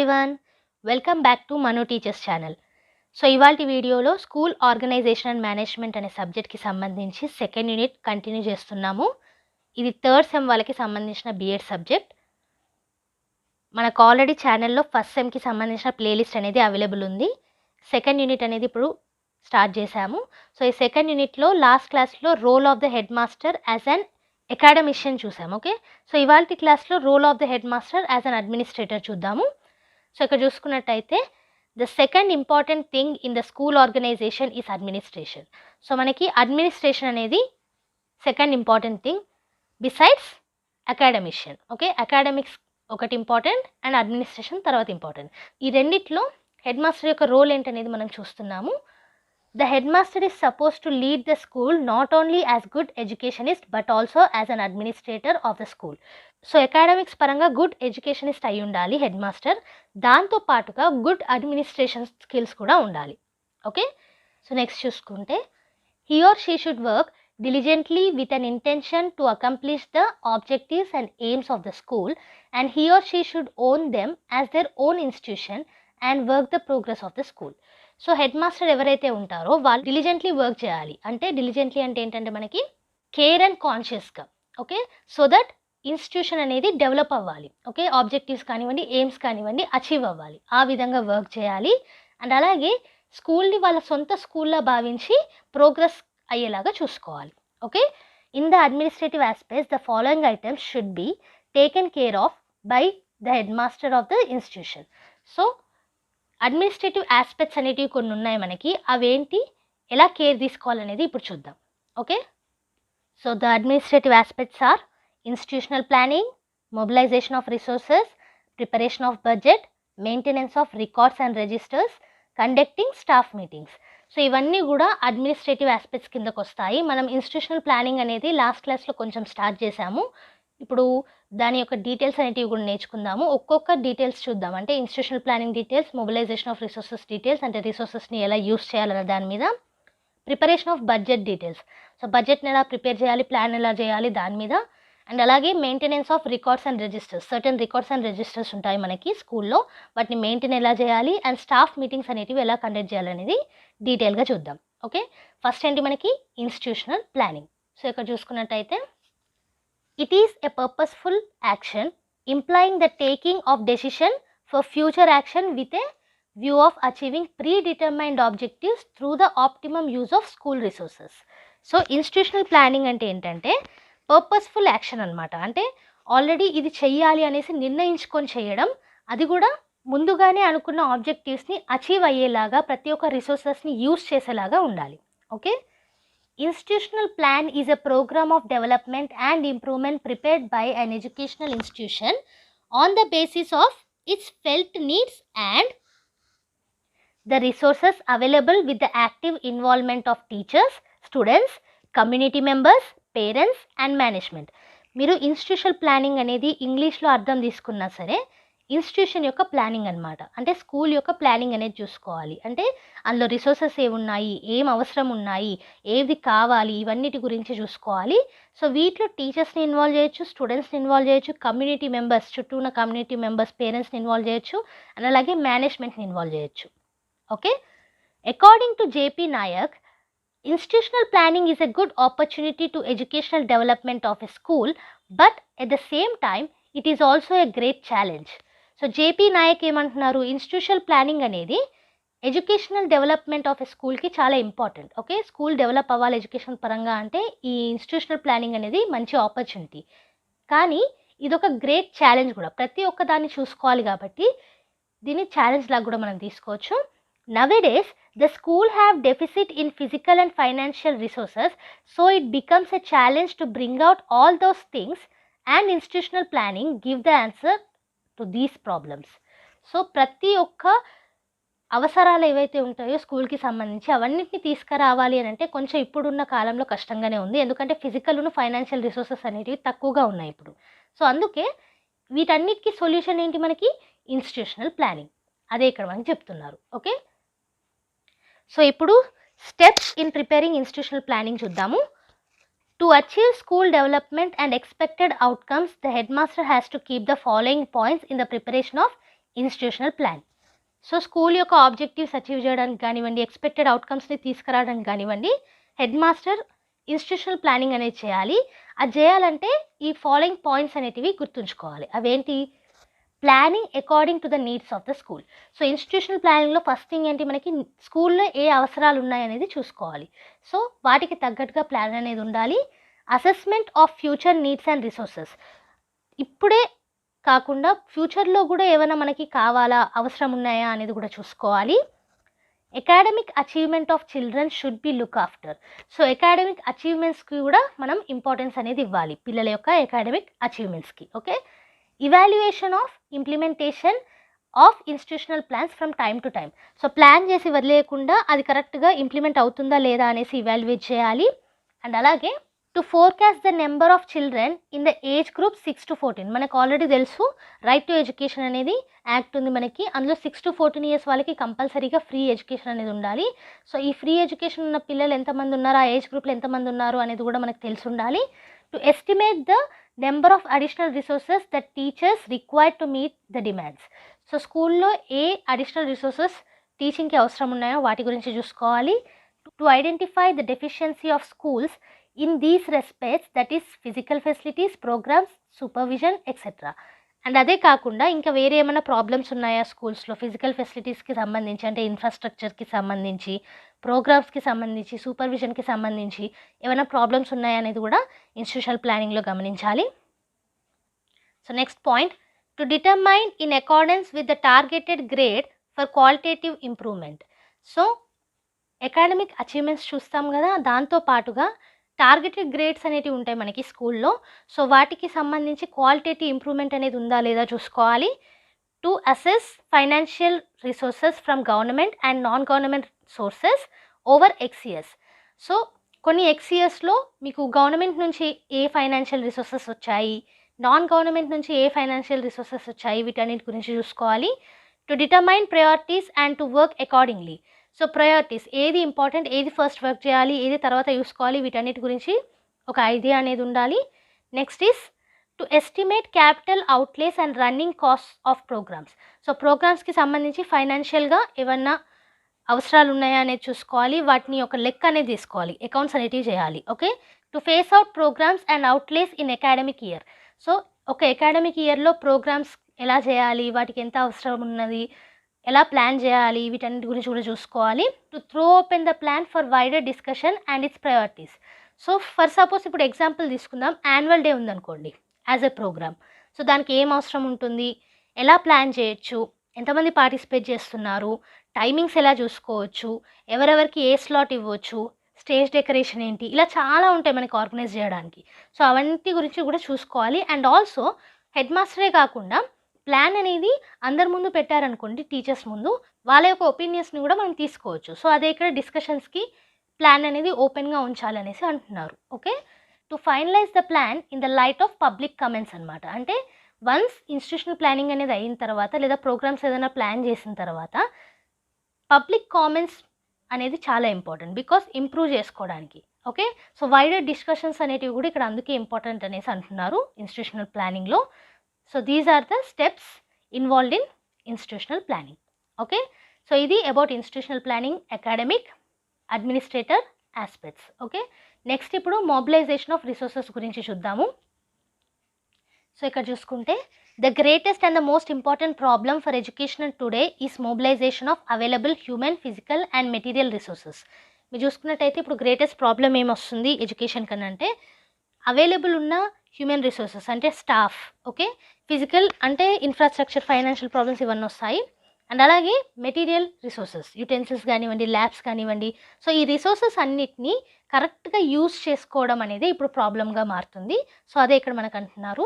Everyone, welcome back to Manu teachers channel. So ఇవాల్టి వీడియోలో school organisation and management అనే సబ్జెక్ట్కి సంబంధించి సెకండ్ యూనిట్ కంటిన్యూ చేస్తున్నాము. ఇది థర్డ్ సెమ్ వాళ్ళకి సంబంధించిన B.Ed సబ్జెక్ట్. మనకు ఆల్రెడీ ఛానల్లో ఫస్ట్ సెమ్కి సంబంధించిన ప్లేలిస్ట్ అనేది అవైలబుల్ ఉంది. సెకండ్ యూనిట్ అనేది ఇప్పుడు స్టార్ట్ చేశాము. సో ఈ సెకండ్ యూనిట్లో లాస్ట్ క్లాస్లో role of the head master as an academician చూసాము. ఓకే, సో ఇవాల్టి క్లాస్లో role of the head master as an administrator చూద్దాము. సో ఇక్కడ చూసుకున్నట్టయితే the second important thing in the school organisation is administration. So మనకి administration అనేది second important thing besides academician. Okay, academics ఒకటి important and administration తర్వాత important. ఈ రెండిట్లో head master యొక్క రోల్ ఏంటనేది మనం చూస్తున్నాము. The headmaster is supposed to lead the school not only as good educationist but also as an administrator of the school. So academics పరంగా good educationist అయి ఉండాలి హెడ్ మాస్టర్. దాంతో పాటుగా గుడ్ అడ్మినిస్ట్రేషన్ స్కిల్స్ కూడా ఉండాలి. ఓకే, సో నెక్స్ట్ చూసుకుంటే he or she should work diligently with an intention to accomplish the objectives and aims of the school, and he or she should own them as their own institution and work the progress of the school. So head master ఎవరైతే ఉంటారో వాళ్ళు diligently work చేయాలి. అంటే diligently అంటే ఏంటంటే మనకి care and కాన్షియస్గా. Okay, so that institution అనేది డెవలప్ అవ్వాలి. ఓకే, ఆబ్జెక్టివ్స్ కానివ్వండి, ఎయిమ్స్ కానివ్వండి అచీవ్ అవ్వాలి. ఆ విధంగా వర్క్ చేయాలి. అండ్ అలాగే స్కూల్ని వాళ్ళ సొంత స్కూల్లా భావించి ప్రోగ్రెస్ అయ్యేలాగా చూసుకోవాలి. Okay, in the administrative aspects the following items should be taken care of by the head master of the institution. So administrative aspects అనేటివి కొన్ని ఉన్నాయి మనకి. అవేంటి, ఎలా కేర్ తీసుకోవాలనేది ఇప్పుడు చూద్దాం. Okay, so the administrative aspects are institutional planning, mobilisation of resources, preparation of budget, maintenance of records and registers, conducting staff meetings. So ఇవన్నీ కూడా అడ్మినిస్ట్రేటివ్ ఆస్పెక్ట్స్ కిందకు వస్తాయి. మనం ఇన్స్టిట్యూషనల్ ప్లానింగ్ అనేది లాస్ట్ క్లాస్లో కొంచెం స్టార్ట్ చేశాము. ఇప్పుడు దాని యొక్క డీటెయిల్స్ అనేటివి కూడా నేర్చుకుందాము. ఒక్కొక్క డీటెయిల్స్ చూద్దాం. అంటే institutional planning details, mobilisation of resources details, అంటే రిసోర్సెస్ని ఎలా యూస్ చేయాలన్న దాని మీద, preparation of budget details, so బడ్జెట్ని ఎలా ప్రిపేర్ చేయాలి, ప్లాన్ ఎలా చేయాలి దాని మీద, అండ్ అలాగే maintenance of records and registers. Certain records and registers ఉంటాయి మనకి స్కూల్లో, వాటిని మెయింటైన్ ఎలా చేయాలి, అండ్ స్టాఫ్ మీటింగ్స్ అనేటివి ఎలా కండక్ట్ చేయాలనేది డీటెయిల్గా చూద్దాం. ఓకే, ఫస్ట్ ఏంటి మనకి ఇన్స్టిట్యూషనల్ ప్లానింగ్. సో ఇక్కడ చూసుకున్నట్టయితే it is a purposeful action implying the taking of decision for future action with a view of achieving predetermined objectives through the optimum use of school resources. So institutional planning అంటే ఏంటంటే purposeful action అనమాట. అంటే already ఇది చెయ్యాలి అనేసి నిర్ణయించుకొని చేయడం, అది కూడా ముందుగానే అనుకున్న ఆబ్జెక్టివ్స్ని అచీవ్ అయ్యేలాగా ప్రతి ఒక్క రిసోర్సెస్ని యూస్ చేసేలాగా ఉండాలి. Okay, institutional plan is a program of development and improvement prepared by an educational institution on the basis of its felt needs and the resources available with the active involvement of teachers, students, community members, parents and management. మీరు institutional planning అనేది ఇంగ్లీష్లో అర్థం తీసుకున్నా సరే institution యొక్క planning అనమాట. అంటే school యొక్క ప్లానింగ్ అనేది చూసుకోవాలి. అంటే అందులో రిసోర్సెస్ ఏమున్నాయి, ఏం అవసరం ఉన్నాయి, ఏది కావాలి, ఇవన్నిటి గురించి చూసుకోవాలి. సో వీటిలో టీచర్స్ని ఇన్వాల్వ్ చేయొచ్చు, స్టూడెంట్స్ని ఇన్వాల్వ్ చేయొచ్చు, కమ్యూనిటీ మెంబర్స్, చుట్టూ ఉన్న కమ్యూనిటీ మెంబర్స్, పేరెంట్స్ని ఇన్వాల్వ్ చేయొచ్చు, అండ్ అలాగే మేనేజ్మెంట్ని ఇన్వాల్వ్ చేయొచ్చు. Okay, according to JP Nayak, institutional planning is a good opportunity to educational development of a school, but at the same time it is also a great challenge. So JP Nayak ఏమంటున్నారు, institutional planning అనేది educational development of a స్కూల్కి చాలా important. Okay, school develop అవ్వాలి education పరంగా అంటే ఈ institutional planning అనేది మంచి ఆపర్చునిటీ. కానీ ఇదొక గ్రేట్ ఛాలెంజ్ కూడా. ప్రతి ఒక్క దాన్ని చూసుకోవాలి కాబట్టి దీన్ని ఛాలెంజ్ లాగా కూడా మనం తీసుకోవచ్చు. Nowadays, the school have deficit in physical and financial resources, so it becomes a challenge to bring out all those things, and institutional planning give the answer to these problems. So ప్రతి ఒక్క అవసరాలు ఏవైతే ఉంటాయో స్కూల్కి సంబంధించి అవన్నిటిని తీసుకురావాలి అని అంటే కొంచెం ఇప్పుడున్న కాలంలో కష్టంగానే ఉంది. ఎందుకంటే ఫిజికల్ను ఫైనాన్షియల్ రిసోర్సెస్ అనేటివి తక్కువగా ఉన్నాయి ఇప్పుడు. సో అందుకే వీటన్నిటికీ సొల్యూషన్ ఏంటి మనకి, ఇన్స్టిట్యూషనల్ ప్లానింగ్. అదే ఇక్కడ మనకి చెప్తున్నారు. ఓకే, సో ఇప్పుడు steps in preparing institutional planning చూద్దాము. To achieve school development and expected outcomes the head master has to keep the following points in the preparation of institutional plan. So school యొక్క objectives achieve చేయడానికి కానివ్వండి, expected అవుట్కమ్స్ని తీసుకురావడానికి కానివ్వండి, head master institutional planning అనేది చేయాలి. అది చేయాలంటే ఈ ఫాలోయింగ్ పాయింట్స్ అనేటివి గుర్తుంచుకోవాలి. అవేంటి? Planning according to the needs of the school. So institutional ప్లానింగ్లో ఫస్ట్ థింగ్ ఏంటి, మనకి స్కూల్లో ఏ అవసరాలు ఉన్నాయనేది చూసుకోవాలి. సో వాటికి తగ్గట్టుగా ప్లాన్ అనేది ఉండాలి. Assessment of future needs and resources. ఇప్పుడే కాకుండా ఫ్యూచర్లో కూడా ఏమైనా మనకి కావాలా, అవసరం ఉన్నాయా అనేది కూడా చూసుకోవాలి. Academic achievement of children should be look after. So academic అచీవ్మెంట్స్కి కూడా మనం ఇంపార్టెన్స్ అనేది ఇవ్వాలి, పిల్లల యొక్క అకాడమిక్ అచీవ్మెంట్స్కి. Okay. Evaluation of implementation of institutional plans from time to time. So plan చేసి వదిలేయకుండా అది కరెక్ట్గా ఇంప్లిమెంట్ అవుతుందా లేదా అనేసి ఇవాల్యుయేట్ చేయాలి. అండ్ అలాగే to forecast the number of children in the age group 6 to 14. మనకు ఆల్రెడీ తెలుసు రైట్ టు ఎడ్యుకేషన్ అనేది యాక్ట్ ఉంది మనకి. అందులో 6 to 14 years వాళ్ళకి కంపల్సరీగా ఫ్రీ ఎడ్యుకేషన్ అనేది ఉండాలి. సో ఈ ఫ్రీ ఎడ్యుకేషన్ ఉన్న పిల్లలు ఎంతమంది ఉన్నారు, ఆ ఏజ్ గ్రూప్లో ఎంతమంది ఉన్నారు అనేది కూడా మనకు తెలిసి ఉండాలి. To estimate the number of additional resources that teachers required to meet the demands. So స్కూల్లో ఏ అడిషనల్ రిసోర్సెస్ టీచింగ్కి అవసరం ఉన్నాయో వాటి గురించి చూసుకోవాలి. To identify the deficiency of schools in these respects, that is physical facilities, programmes, supervision etcetera. And అదే కాకుండా ఇంకా వేరే ఏమైనా ప్రాబ్లమ్స్ ఉన్నాయా స్కూల్స్లో, ఫిజికల్ ఫెసిలిటీస్కి సంబంధించి అంటే ఇన్ఫ్రాస్ట్రక్చర్కి సంబంధించి, ప్రోగ్రామ్స్కి సంబంధించి, సూపర్విజన్కి సంబంధించి ఏమైనా ప్రాబ్లమ్స్ ఉన్నాయా అనేది కూడా ఇన్స్టిట్యూషనల్ ప్లానింగ్లో గమనించాలి. So next point, to determine in accordance with the targeted grade for qualitative improvement. So academic achievements చూస్తాం కదా, దాంతో పాటుగా టార్గెటెడ్ గ్రేడ్స్ అనేటివి ఉంటాయి మనకి స్కూల్లో. సో వాటికి సంబంధించి క్వాలిటేటివ్ ఇంప్రూవ్మెంట్ అనేది ఉందా లేదా చూసుకోవాలి. To assess financial resources from government and non government sources over ఎక్సియర్స్. సో కొన్ని ఎక్సియర్స్లో మీకు గవర్నమెంట్ నుంచి ఏ ఫైనాన్షియల్ రిసోర్సెస్ వచ్చాయి, నాన్ గవర్నమెంట్ నుంచి ఏ ఫైనాన్షియల్ రిసోర్సెస్ వచ్చాయి, వీటన్నిటి గురించి చూసుకోవాలి. To determine priorities and to work accordingly. So priorities, ఏది ఇంపార్టెంట్, ఏది ఫస్ట్ వర్క్ చేయాలి, ఏది తర్వాత చూసుకోవాలి, వీటన్నిటి గురించి ఒక ఐడియా అనేది ఉండాలి. Next is to estimate capital outlays and running cost of programmes. So ప్రోగ్రామ్స్కి సంబంధించి ఫైనాన్షియల్గా ఏమన్నా అవసరాలు ఉన్నాయా అనేది చూసుకోవాలి, వాటిని ఒక లెక్క అనేది తీసుకోవాలి, అకౌంట్స్ అనేటివి చేయాలి. Okay. To phase out programmes and outlays in academic year. So ఒక అకాడమిక్ ఇయర్లో ప్రోగ్రామ్స్ ఎలా చేయాలి, వాటికి ఎంత అవసరం ఉన్నది, ఎలా ప్లాన్ చేయాలి, వీటన్నిటి గురించి కూడా చూసుకోవాలి. To throw open the plan for wider discussion and it's priorities. So for suppose ఇప్పుడు ఎగ్జాంపుల్ తీసుకుందాం, యాన్యువల్ డే ఉందనుకోండి యాజ్ ఎ ప్రోగ్రామ్. సో దానికి ఏం అవసరం ఉంటుంది, ఎలా ప్లాన్ చేయొచ్చు, ఎంతమంది పార్టిసిపేట్ చేస్తున్నారు, టైమింగ్స్ ఎలా చూసుకోవచ్చు, ఎవరెవరికి ఏ స్లాట్ ఇవ్వచ్చు, స్టేజ్ డెకరేషన్ ఏంటి, ఇలా చాలా ఉంటాయి మనకి ఆర్గనైజ్ చేయడానికి. సో అవన్నీ గురించి కూడా చూసుకోవాలి. అండ్ ఆల్సో హెడ్ మాస్టరే కాకుండా ప్లాన్ అనేది అందరి ముందు పెట్టారనుకోండి, టీచర్స్ ముందు, వాళ్ళ యొక్క ఒపీనియన్స్ని కూడా మనం తీసుకోవచ్చు. సో అదే ఇక్కడ డిస్కషన్స్కి ప్లాన్ అనేది ఓపెన్గా ఉంచాలనేసి అంటున్నారు. Okay. To finalise the plan in the light of public comments అనమాట. అంటే వన్స్ ఇన్స్టిట్యూషనల్ ప్లానింగ్ అనేది అయిన తర్వాత లేదా ప్రోగ్రామ్స్ ఏదైనా ప్లాన్ చేసిన తర్వాత పబ్లిక్ కామెంట్స్ అనేది చాలా ఇంపార్టెంట్, బికాస్ ఇంప్రూవ్ చేసుకోవడానికి. ఓకే. సో వైడర్ డిస్కషన్స్ అనేటివి కూడా ఇక్కడ అందుకే ఇంపార్టెంట్ అనేసి అంటున్నారు ఇన్స్టిట్యూషనల్ ప్లానింగ్లో. So these are the steps involved in institutional planning. Okay. So ఇది about institutional planning academic administrator aspects. Okay. Next ఇప్పుడు మొబిలైజేషన్ ఆఫ్ రిసోర్సెస్ గురించి చూద్దాము. సో ఇక్కడ చూసుకుంటే the greatest and the most important problem for education today is mobilisation of available human, physical and material resources. మీరు చూసుకున్నట్టయితే ఇప్పుడు greatest problem ఏమొస్తుంది education కన్నా అంటే అవైలబుల్ ఉన్న హ్యూమన్ రిసోర్సెస్ అంటే స్టాఫ్, ఓకే, ఫిజికల్ అంటే ఇన్ఫ్రాస్ట్రక్చర్, ఫైనాన్షియల్ ప్రాబ్లమ్స్ ఇవన్నీ వస్తాయి. అండ్ అలాగే మెటీరియల్ రిసోర్సెస్, యుటెన్సిల్స్ కానివ్వండి, ల్యాబ్స్ కానివ్వండి. సో ఈ రిసోర్సెస్ అన్నిటినీ కరెక్ట్గా యూజ్ చేసుకోవడం అనేది ఇప్పుడు ప్రాబ్లమ్గా మారుతుంది. సో అదే ఇక్కడ మనకు అంటున్నారు.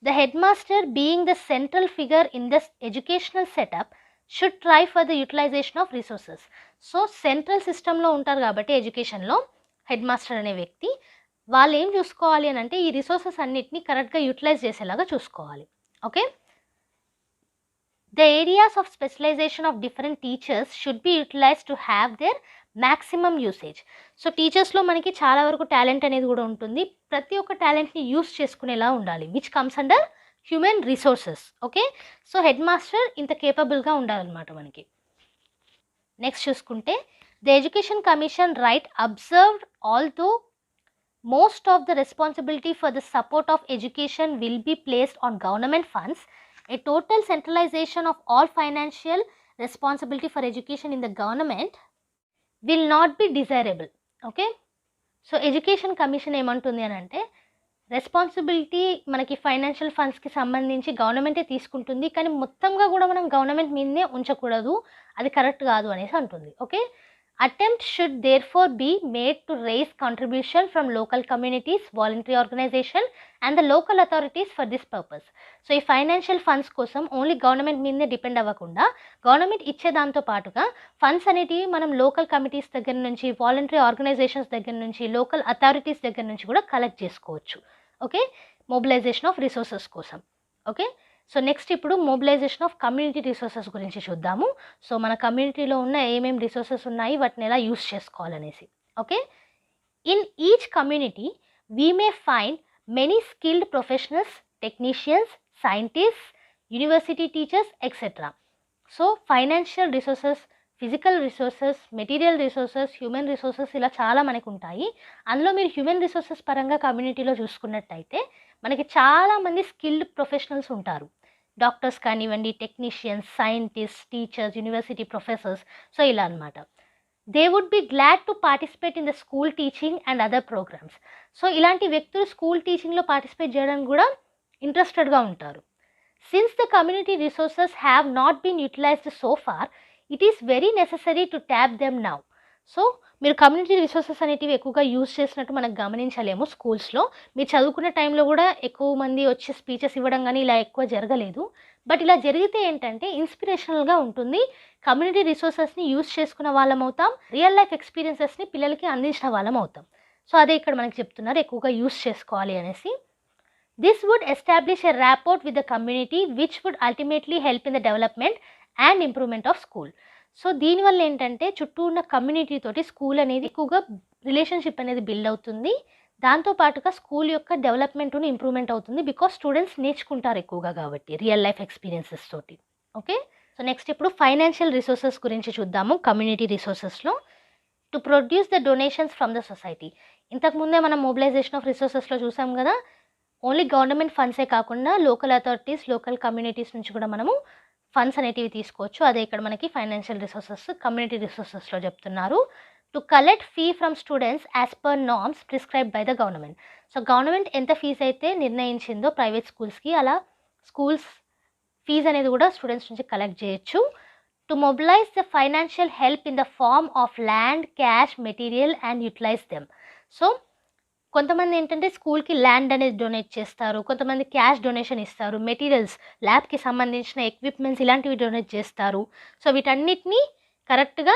The head master being the central figure in the educational setup should try for the utilisation of resources. So central సిస్టంలో ఉంటారు కాబట్టి ఎడ్యుకేషన్లో హెడ్ మాస్టర్ అనే వ్యక్తి, వాళ్ళు ఏం చూసుకోవాలి అని అంటే ఈ రిసోర్సెస్ అన్నిటినీ కరెక్ట్గా యూటిలైజ్ చేసేలాగా చూసుకోవాలి. Okay. The areas of specialisation of different teachers should be utilise to have their maximum usage. So టీచర్స్లో మనకి చాలా వరకు టాలెంట్ అనేది కూడా ఉంటుంది, ప్రతి ఒక్క టాలెంట్ని యూస్ చేసుకునేలా ఉండాలి, which comes under human resources. Okay. So head master ఇంత కేపబుల్గా ఉండాలన్నమాట మనకి. నెక్స్ట్ చూసుకుంటే the education commission right observed although most of the responsibility for the support of education will be placed on government funds, a total centralization of all financial responsibility for education in the government will not be desirable. Okay, so education commission ఏమంటుంది అని అంటే responsibility మనకి financial ఫండ్స్కి సంబంధించి గవర్నమెంటే తీసుకుంటుంది, కానీ మొత్తంగా కూడా మనం గవర్నమెంట్ మీదనే ఉంచకూడదు, అది కరెక్ట్ కాదు అనేసి అంటుంది. Okay, attempt should therefore be made to raise contribution from local communities, voluntary organization and the local authorities for this purpose. So ఈ ఫైనాన్షియల్ ఫండ్స్ కోసం ఓన్లీ గవర్నమెంట్ మీదనే డిపెండ్ అవ్వకుండా గవర్నమెంట్ ఇచ్చే దాంతో పాటుగా ఫండ్స్ అనేటివి మనం లోకల్ కమిటీస్ దగ్గర నుంచి, వాలంటరీ ఆర్గనైజేషన్స్ దగ్గర నుంచి, లోకల్ అథారిటీస్ దగ్గర నుంచి కూడా కలెక్ట్ చేసుకోవచ్చు. ఓకే, మొబిలైజేషన్ ఆఫ్ రిసోర్సెస్ కోసం. ఓకే, సో నెక్స్ట్ ఇప్పుడు మొబిలైజేషన్ ఆఫ్ కమ్యూనిటీ రిసోర్సెస్ గురించి చూద్దాము. సో మన కమ్యూనిటీలో ఉన్న ఏమేమి రిసోర్సెస్ ఉన్నాయి, వాటిని ఎలా యూస్ చేసుకోవాలనేసి. Okay, in each community we may find many skilled professionals, technicians, scientists, university teachers etcetera. So financial resources, physical resources, material resources, human resources ఇలా చాలా మనకు ఉంటాయి. అందులో మీరు హ్యూమన్ రిసోర్సెస్ పరంగా కమ్యూనిటీలో చూసుకున్నట్టయితే మనకి చాలామంది స్కిల్డ్ ప్రొఫెషనల్స్ ఉంటారు. డాక్టర్స్ కానివ్వండి, technicians, scientist, teachers, university professors, so ఇలా అనమాట. They would be glad to participate in the school teaching and other programmes. So ఇలాంటి వ్యక్తులు స్కూల్ టీచింగ్లో పార్టిసిపేట్ చేయడానికి కూడా ఇంట్రెస్టెడ్గా ఉంటారు. Since the community resources have not been utilised so far, it is very necessary to tap them now. So మీరు community resources అనేటివి ఎక్కువగా యూజ్ చేసినట్టు మనకు గమనించలేము స్కూల్స్లో. మీరు చదువుకునే టైంలో కూడా ఎక్కువ మంది వచ్చి స్పీచెస్ ఇవ్వడం కానీ ఇలా ఎక్కువ జరగలేదు. బట్ ఇలా జరిగితే ఏంటంటే ఇన్స్పిరేషనల్గా ఉంటుంది, కమ్యూనిటీ రిసోర్సెస్ని యూజ్ చేసుకున్న వాళ్ళం అవుతాం, రియల్ లైఫ్ ఎక్స్పీరియన్సెస్ని పిల్లలకి అందించిన వాళ్ళం అవుతాం. సో అదే ఇక్కడ మనకి చెప్తున్నారు, ఎక్కువగా యూజ్ చేసుకోవాలి అనేసి. This would establish a rapport with the community which would ultimately help in the development and improvement of school. So దీనివల్ల ఏంటంటే చుట్టూ ఉన్న కమ్యూనిటీ తోటి స్కూల్ అనేది ఎక్కువగా రిలేషన్షిప్ అనేది బిల్డ్ అవుతుంది, దాంతోపాటుగా స్కూల్ యొక్క డెవలప్మెంట్ని ఇంప్రూవ్మెంట్ అవుతుంది, బికాస్ స్టూడెంట్స్ నేర్చుకుంటారు ఎక్కువగా కాబట్టి రియల్ లైఫ్ ఎక్స్పీరియన్సెస్ తోటి. ఓకే, సో నెక్స్ట్ ఇప్పుడు ఫైనాన్షియల్ రిసోర్సెస్ గురించి చూద్దాము. కమ్యూనిటీ రిసోర్సెస్లో to produce the donations from the society. ఇంతకుముందే మనం మొబిలైజేషన్ ఆఫ్ రిసోర్సెస్లో చూసాం కదా, ఓన్లీ గవర్నమెంట్ ఫండ్సే కాకుండా లోకల్ అథారిటీస్, లోకల్ కమ్యూనిటీస్ నుంచి కూడా మనము ఫండ్స్ అనేటివి తీసుకోవచ్చు. అదే ఇక్కడ మనకి ఫైనాన్షియల్ రిసోర్సెస్ కమ్యూనిటీ రిసోర్సెస్లో చెప్తున్నారు. To collect fee from students as per norms prescribe by the government. So government ఎంత ఫీజు అయితే నిర్ణయించిందో ప్రైవేట్ స్కూల్స్కి, అలా స్కూల్స్ ఫీజు అనేది కూడా స్టూడెంట్స్ నుంచి కలెక్ట్ చేయొచ్చు. To mobilise the financial help in the form of land, cash, material and utilise them. So కొంతమంది ఏంటంటే స్కూల్కి ల్యాండ్ అనేది డొనేట్ చేస్తారు, కొంతమంది క్యాష్ డొనేషన్ ఇస్తారు, మెటీరియల్స్, ల్యాబ్కి సంబంధించిన ఎక్విప్మెంట్స్ ఇలాంటివి డొనేట్ చేస్తారు. సో వీటన్నిటిని కరెక్ట్గా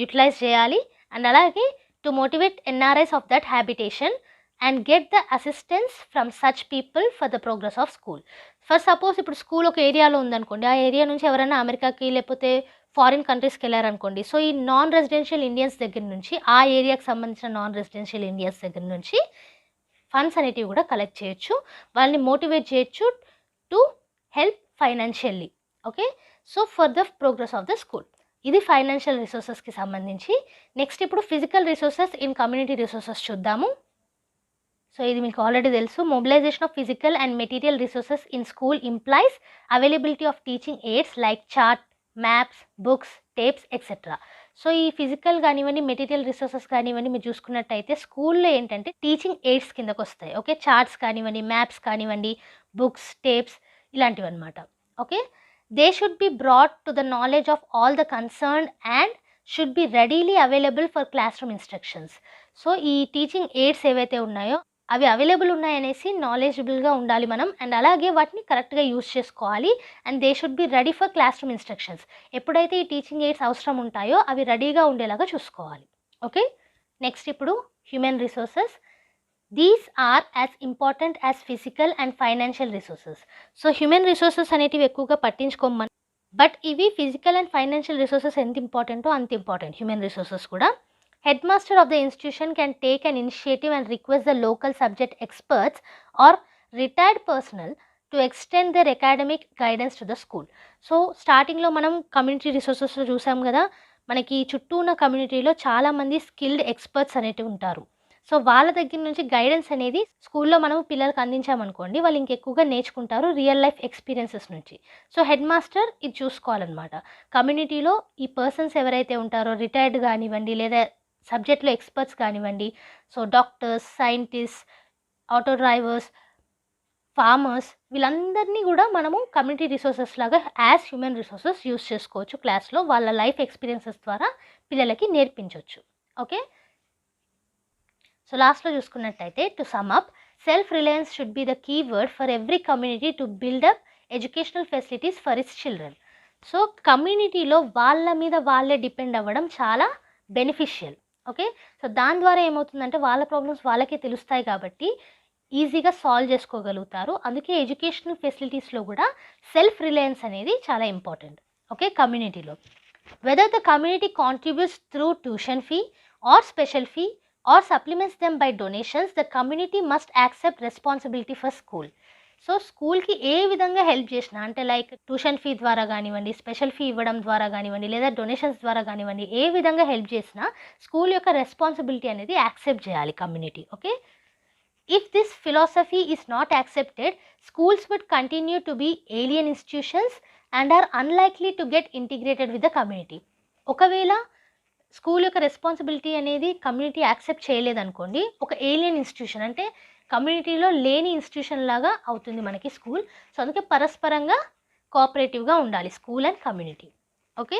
యూటిలైజ్ చేయాలి. అండ్ అలాగే to motivate NRIs of that habitation and get the assistance from such people for the progress of school. For suppose ఇప్పుడు స్కూల్ ఒక ఏరియాలో ఉందనుకోండి, ఆ ఏరియా నుంచి ఎవరైనా అమెరికాకి లేకపోతే ఫారిన్ కంట్రీస్కి వెళ్ళారనుకోండి, సో ఈ నాన్ రెసిడెన్షియల్ ఇండియన్స్ దగ్గర నుంచి, ఆ ఏరియాకి సంబంధించిన నాన్ రెసిడెన్షియల్ ఇండియన్స్ దగ్గర నుంచి ఫండ్స్ అనేటివి కూడా కలెక్ట్ చేయొచ్చు, వాళ్ళని మోటివేట్ చేయొచ్చు to help financially. Okay, so for the progress of the school. ఇది ఫైనాన్షియల్ రిసోర్సెస్కి సంబంధించి. నెక్స్ట్ ఇప్పుడు physical resources in community resources చూద్దాము. సో ఇది మీకు ఆల్రెడీ తెలుసు, mobilization of physical and material resources in school implies availability of teaching aids like chart, maps, books, tapes etcetera. So ఈ physical కానివ్వండి, మెటీరియల్ రిసోర్సెస్ కానివ్వండి, మీరు చూసుకున్నట్టయితే స్కూల్లో ఏంటంటే టీచింగ్ ఎయిడ్స్ కిందకు వస్తాయి. ఓకే, చార్ట్స్ కానివ్వండి, మ్యాప్స్ కానివ్వండి, బుక్స్, టేప్స్ ఇలాంటివి అనమాట. Okay, they should be brought to the knowledge of all the concerned and should be readily available for class room instructions. So ఈ టీచింగ్ ఎయిడ్స్ ఏవైతే ఉన్నాయో అవి అవైలబుల్ ఉన్నాయనేసి నాలెడ్జబుల్గా ఉండాలి మనం, అండ్ అలాగే వాటిని కరెక్ట్గా యూజ్ చేసుకోవాలి. And they should be ready for class room instructions. ఎప్పుడైతే ఈ టీచింగ్ ఎయిడ్స్ అవసరం ఉంటాయో అవి రెడీగా ఉండేలాగా చూసుకోవాలి. ఓకే, నెక్స్ట్ ఇప్పుడు human resources. These are as important as physical and financial resources. So human resources అనేటివి ఎక్కువగా పట్టించుకోమని, బట్ ఇవి ఫిజికల్ అండ్ ఫైనాన్షియల్ రిసోర్సెస్ ఎంత ఇంపార్టెంటో అంత ఇంపార్టెంట్ హ్యూమన్ రిసోర్సెస్ కూడా. Headmaster of the institution can take an initiative and request the local subject experts or retired personnel to extend their academic guidance to the school. So స్టార్టింగ్లో మనం community రిసోర్సెస్లో చూసాం కదా, మనకి చుట్టూ ఉన్న కమ్యూనిటీలో చాలామంది స్కిల్డ్ ఎక్స్పర్ట్స్ అనేటివి ఉంటారు. సో వాళ్ళ దగ్గర నుంచి గైడెన్స్ అనేది స్కూల్లో మనం పిల్లలకు అందించామనుకోండి, వాళ్ళు ఇంకెక్కువగా నేర్చుకుంటారు రియల్ లైఫ్ ఎక్స్పీరియన్సెస్ నుంచి. సో హెడ్ మాస్టర్ ఇది చూసుకోవాలన్నమాట. కమ్యూనిటీలో ఈ పర్సన్స్ ఎవరైతే ఉంటారో రిటైర్డ్ కానివ్వండి, లేదా సబ్జెక్ట్లో ఎక్స్పర్ట్స్ కానివ్వండి, so doctors, scientist, auto drivers, farmers, వీళ్ళందరినీ కూడా మనము కమ్యూనిటీ రిసోర్సెస్ లాగా యాజ్ హ్యూమన్ రిసోర్సెస్ యూస్ చేసుకోవచ్చు. క్లాస్లో వాళ్ళ లైఫ్ ఎక్స్పీరియన్సెస్ ద్వారా పిల్లలకి నేర్పించవచ్చు. ఓకే, సో లాస్ట్లో చూసుకున్నట్టయితే to sum up, self reliance should be the key word for every community to build up educational facilities for its children. So కమ్యూనిటీలో వాళ్ళ మీద వాళ్ళే డిపెండ్ అవ్వడం చాలా బెనిఫిషియల్. ఓకే, సో దాని ద్వారా ఏమవుతుందంటే వాళ్ళ ప్రాబ్లమ్స్ వాళ్ళకే తెలుస్తాయి కాబట్టి ఈజీగా సాల్వ్ చేసుకోగలుగుతారు. అందుకే ఎడ్యుకేషనల్ ఫెసిలిటీస్లో కూడా సెల్ఫ్ రిలయన్స్ అనేది చాలా ఇంపార్టెంట్. ఓకే, కమ్యూనిటీలో whether the community contributes through tuition fee or special fee or supplements them by donations, the community must accept responsibility for school. So స్కూల్కి ఏ విధంగా హెల్ప్ చేసినా, అంటే లైక్ ట్యూషన్ ఫీ ద్వారా కానివ్వండి, special fee ఇవ్వడం ద్వారా కానివ్వండి, లేదా డొనేషన్స్ ద్వారా కానివ్వండి, ఏ విధంగా హెల్ప్ చేసినా స్కూల్ యొక్క రెస్పాన్సిబిలిటీ అనేది యాక్సెప్ట్ చేయాలి community. Okay, if this philosophy is not accepted, schools would continue to be alien institutions and are unlikely to get integrated with the community. ఒకవేళ స్కూల్ యొక్క రెస్పాన్సిబిలిటీ అనేది కమ్యూనిటీ యాక్సెప్ట్ చేయలేదనుకోండి, ఒక alien institution, అంటే కమ్యూనిటీలో లేని institution లాగా అవుతుంది మనకి స్కూల్. సో అందుకే పరస్పరంగా కోఆపరేటివ్గా ఉండాలి school and community. Okay,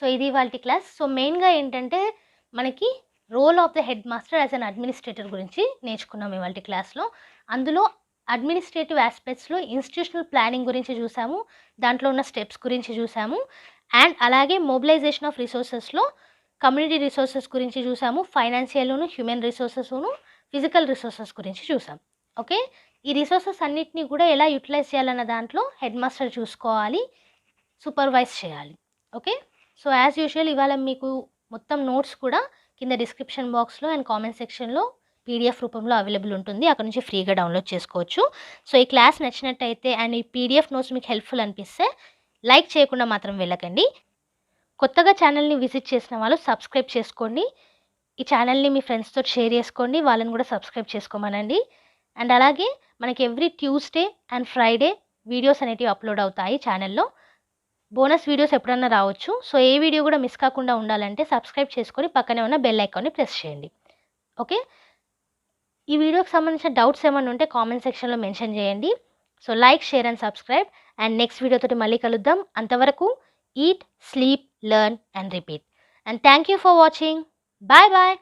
so ఇది ఇవాల్టి క్లాస్. సో మెయిన్గా ఏంటంటే మనకి role of the head master as an administrator గురించి నేర్చుకున్నాం ఇవాల్టి క్లాస్లో. అందులో అడ్మినిస్ట్రేటివ్ ఆస్పెక్ట్స్లో ఇన్స్టిట్యూషనల్ ప్లానింగ్ గురించి చూసాము, దాంట్లో ఉన్న స్టెప్స్ గురించి చూసాము, అండ్ అలాగే మొబిలైజేషన్ ఆఫ్ రిసోర్సెస్లో కమ్యూనిటీ రిసోర్సెస్ గురించి చూసాము, ఫైనాన్షియల్ను, హ్యూమన్ రిసోర్సెస్ను, ఫిజికల్ రిసోర్సెస్ గురించి చూసాం. ఓకే, ఈ రిసోర్సెస్ అన్నిటినీ కూడా ఎలా యూటిలైజ్ చేయాలన్న దాంట్లో హెడ్ మాస్టర్ చూసుకోవాలి, సూపర్వైజ్ చేయాలి. ఓకే, సో యాజ్ యూజువల్ ఇవాళ మీకు మొత్తం నోట్స్ కూడా కింద డిస్క్రిప్షన్ బాక్స్లో అండ్ కామెంట్ సెక్షన్లో పీడిఎఫ్ రూపంలో అవైలబుల్ ఉంటుంది, అక్కడ నుంచి ఫ్రీగా డౌన్లోడ్ చేసుకోవచ్చు. సో ఈ క్లాస్ నచ్చినట్టయితే అండ్ ఈ పీడిఎఫ్ నోట్స్ మీకు హెల్ప్ఫుల్ అనిపిస్తే లైక్ చేయకుండా మాత్రం వెళ్ళకండి. కొత్తగా ఛానల్ని విజిట్ చేసిన వాళ్ళు సబ్స్క్రైబ్ చేసుకోండి. ఈ ఛానల్ని మీ ఫ్రెండ్స్తో షేర్ చేసుకోండి, వాళ్ళని కూడా సబ్స్క్రైబ్ చేసుకోమనండి. అండ్ అలాగే మనకి every Tuesday and Friday videos అనేటివి అప్లోడ్ అవుతాయి ఛానల్లో. బోనస్ వీడియోస్ ఎప్పుడన్నా రావచ్చు. సో ఏ వీడియో కూడా మిస్ కాకుండా ఉండాలంటే సబ్స్క్రైబ్ చేసుకొని పక్కనే ఉన్న బెల్ ఐకాన్ని ప్రెస్ చేయండి. ఓకే, ఈ వీడియోకి సంబంధించిన డౌట్స్ ఏమైనా ఉంటే కామెంట్ సెక్షన్లో మెన్షన్ చేయండి. So like, share and subscribe. And next వీడియోతో మళ్ళీ కలుద్దాం. అంతవరకు eat, sleep, learn and repeat. And thank you for watching. Bye bye.